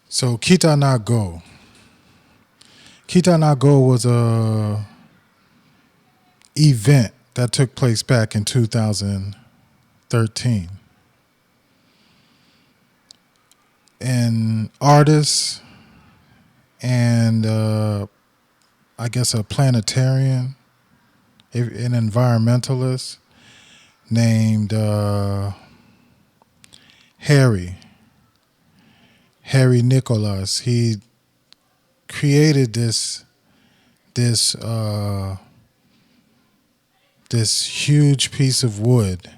So Kita Nago. Kita Nago was a event that took place back in 2013. And artists and I guess a planetarian, an environmentalist named Harry, Harry Nicholas. He created this this huge piece of wood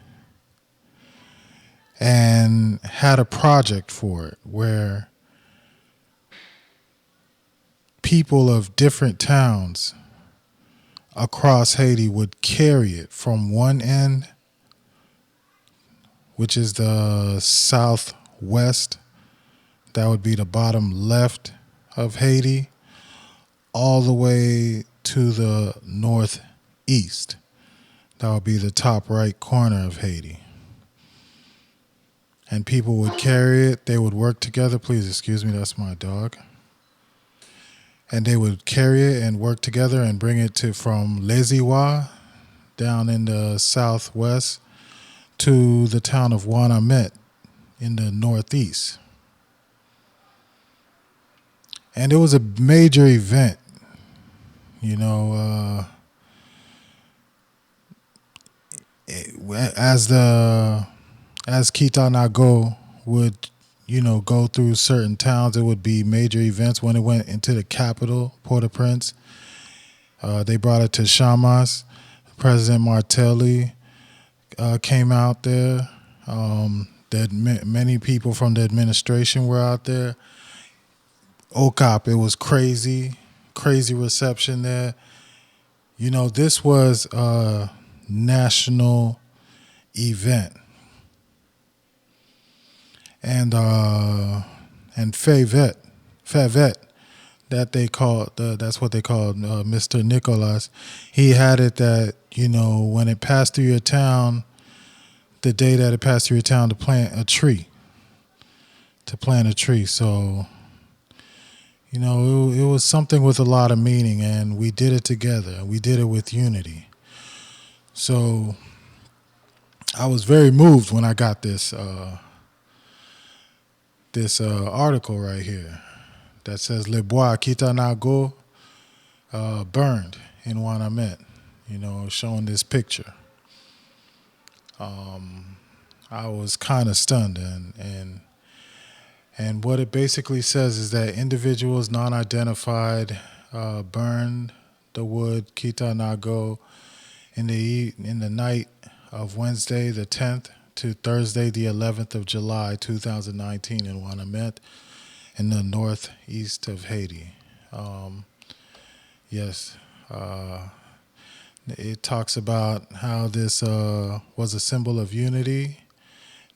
and had a project for it where people of different towns across Haiti would carry it from one end, which is the southwest, that would be the bottom left of Haiti, all the way to the northeast. That would be the top right corner of Haiti. And people would carry it. They would work together. Please excuse me, that's my dog. And they would carry it and work together and bring it to from Leziwa down in the southwest to the town of Ouanaminthe in the northeast. And it was a major event, you know. As Kita Nago would, go through certain towns, it would be major events. When it went into the capital, Port-au-Prince, they brought it to Shamas. President Martelly came out there. Many people from the administration were out there. OCOP, it was crazy reception there. This was a national event. And Favette, that they called that's what they called Mr. Nicholas. He had it that when it passed through your town, the day that it passed through your town, to plant a tree. So it was something with a lot of meaning, and we did it together. We did it with unity. So I was very moved when I got this article right here that says Le Bois Kita Nago burned in Ouanaminthe, showing this picture. I was kind of stunned, and what it basically says is that individuals non-identified burned the wood Kita Nago in the night of Wednesday the 10th to Thursday the 11th of July 2019 in Ouanaminthe in the northeast of Haiti. Yes, it talks about how this was a symbol of unity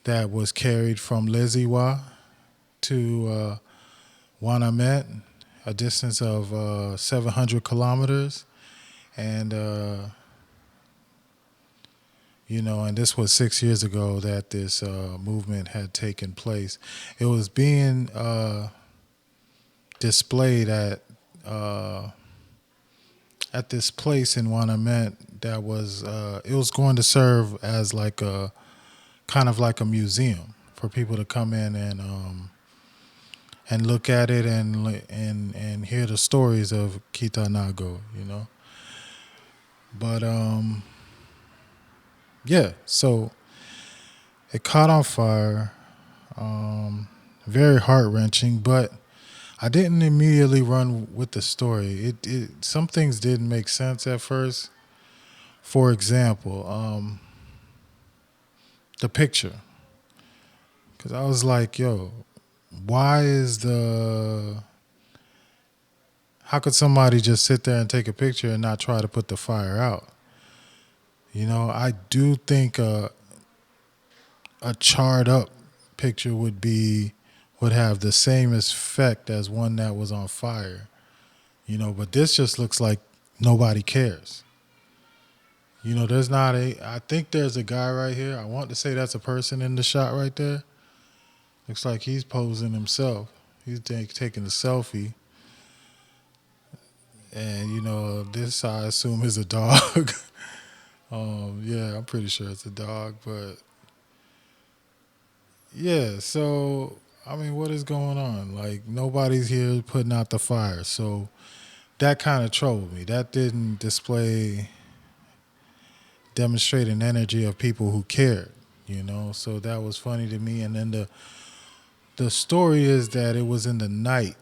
that was carried from Leziwa to Ouanaminthe, a distance of 700 kilometers, and and this was 6 years ago that this movement had taken place. It was being displayed at this place in Ouanaminthe that was it was going to serve as like a kind of like a museum for people to come in and look at it and hear the stories of Kita Nago, But yeah, so it caught on fire, very heart-wrenching, but I didn't immediately run with the story. Some things didn't make sense at first. For example, the picture. Because I was like, yo, how could somebody just sit there and take a picture and not try to put the fire out? I do think a charred up picture would have the same effect as one that was on fire. But this just looks like nobody cares. I think there's a guy right here. I want to say that's a person in the shot right there. Looks like he's posing himself. He's taking a selfie. And, you know, this I assume is a dog. Yeah, I'm pretty sure it's a dog. But, yeah, so, I mean, what is going on? Like, nobody's here putting out the fire. So that kind of trolled me. That didn't demonstrate an energy of people who cared, you know? So that was funny to me. And then the story is that it was in the night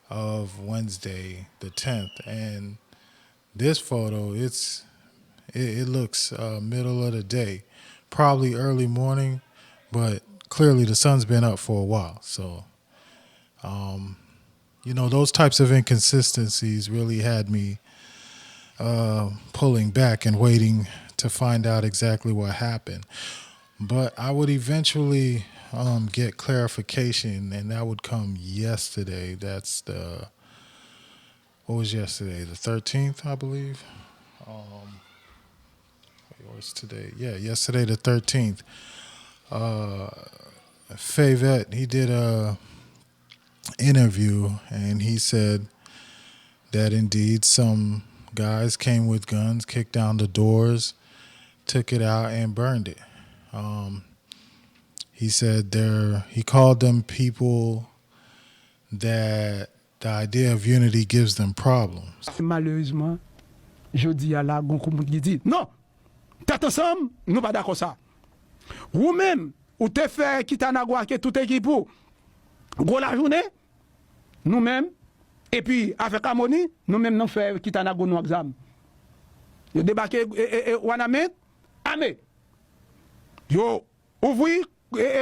of Wednesday, the 10th. And this photo, it looks middle of the day, probably early morning, but clearly the sun's been up for a while. So, you know, those types of inconsistencies really had me pulling back and waiting to find out exactly what happened. But I would eventually get clarification, and that would come yesterday. That's what was yesterday? The 13th, I believe. What's today? Yeah, yesterday the 13th. Favette, he did a interview, and he said that indeed some guys came with guns, kicked down the doors, took it out, and burned it. He said he called them people that the idea of unity gives them problems. Malheureusement, je dis à la gon koumou qui dit non, tête ensemble, nous pas d'accord ça. Ou même, ou te fait Nago que tout équipe pour gros la journée, nous-mêmes, et puis avec harmonie, nous-mêmes nous fait Nago nous examen. Yo débarqué Ouanaminthe, amé. Yo ouvri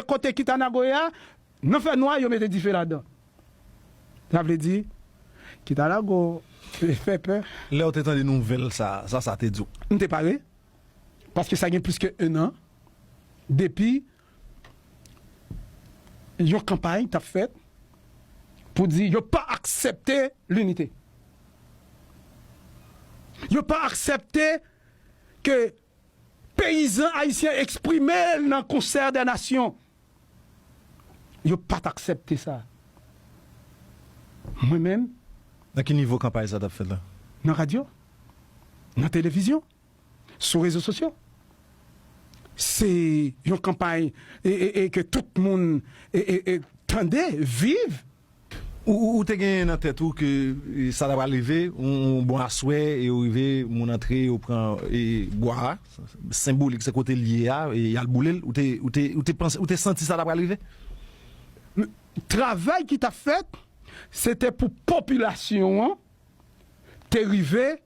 côté Nago ya, nous fait noir, yo mettez différent là-dedans. Ça veut dire Nago fait peur. Là, on t'entend des nouvelles, ça te dit. On t'est parlé, parce que ça a plus qu'un an, depuis une campagne t'a faite pour dire yo pas accepter l'unité. Yo pas accepter que paysans haïtiens expriment dans le concert des nations. Yo pas accepter ça. Moi-même. Dans quel niveau campagne ça t'a fait là? Dans la radio, dans la télévision, sur les réseaux sociaux. C'est une campagne et que tout le monde tendait, vive. Ou t'es gagné dans tête ou que ça va arriver, on bon à souhait et arriver mon entrée au prend et boire symbolique c'est côté lié à et y a le boulet ou t'es pensé ou t'es senti ça va arriver? Le travail qui t'a fait c'était pour population t'es arrivé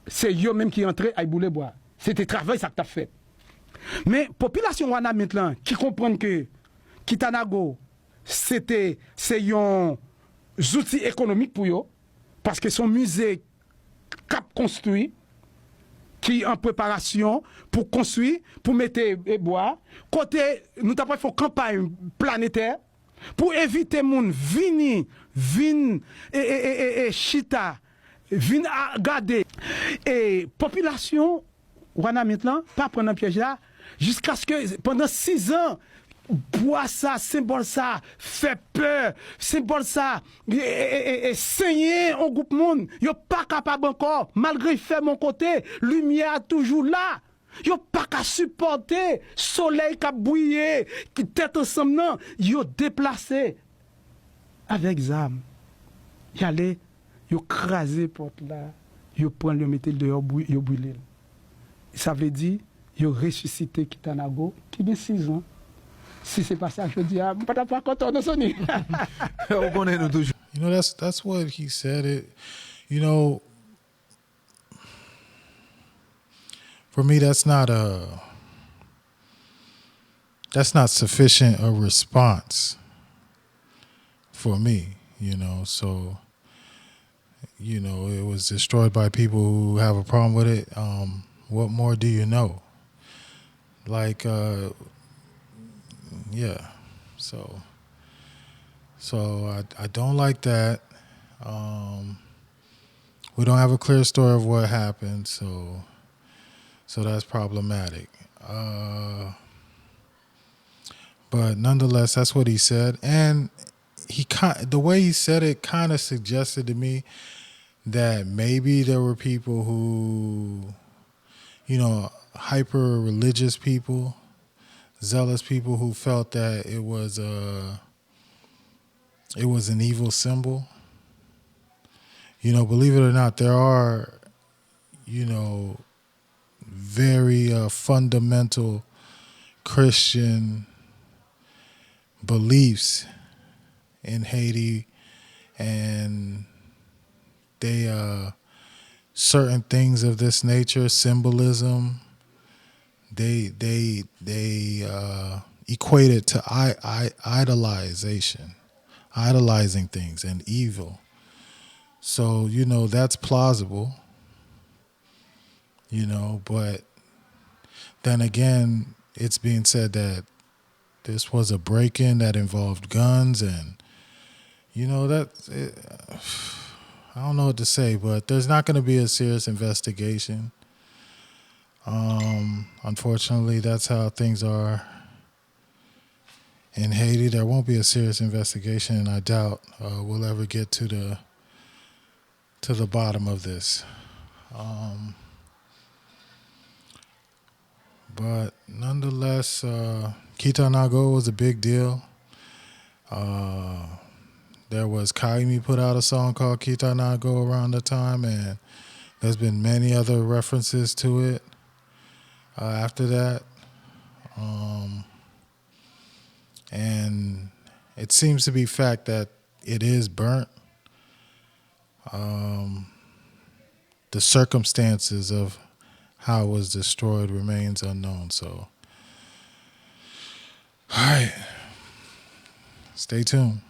c'est eux même qui entré à bouler boire. C'était travail ça que t'as fait. Mais population Ouanaminthe là qui comprennent que Nago c'est un outil économique pour eux parce que son musée cap construit qui en préparation pour construire pour mettre et bois côté nous t'avons fait campagne planétaire pour éviter moun vin et chita vin à garder et population Ouanaminthe là pas prendre un piège là jusqu'à ce que pendant 6 ans bois ça, symbole ça, fait peur, symbole ça, et saigner un groupe monde, yo pas capable encore, malgré fait mon côté, lumière toujours là. Yo pas qu'à supporter soleil qui bouillé, qui tête ensemble non, yo déplacé avec zam. Y aller, yo craser porte là, yo prend le mettre dehors yo brûler. Ça veut dire yo ressuscité Nago qui a 6 ans. Si c'est pas ça, je dis, ah, pas content de sonner. You know, that's what he said. It, you know, for me, that's not sufficient a response for me. You know, so you know, it was destroyed by people who have a problem with it. What more do you know? Like. Yeah, so I don't like that. We don't have a clear story of what happened, so that's problematic. But nonetheless, that's what he said, and the way he said it kind of suggested to me that maybe there were people who, hyper religious people, zealous people who felt that it was an evil symbol. Believe it or not, there are, very fundamental Christian beliefs in Haiti, and they certain things of this nature, symbolism, they equate it to idolizing things and evil. So that's plausible. But then again, it's being said that this was a break-in that involved guns, and I don't know what to say, but there's not going to be a serious investigation. Unfortunately, that's how things are in Haiti. There won't be a serious investigation, and I doubt we'll ever get to the bottom of this. But nonetheless, Nago was a big deal. There was Kaimi put out a song called Nago around the time, and there's been many other references to it after that. And it seems to be fact that it is burnt. The circumstances of how it was destroyed remains unknown. So, all right, stay tuned.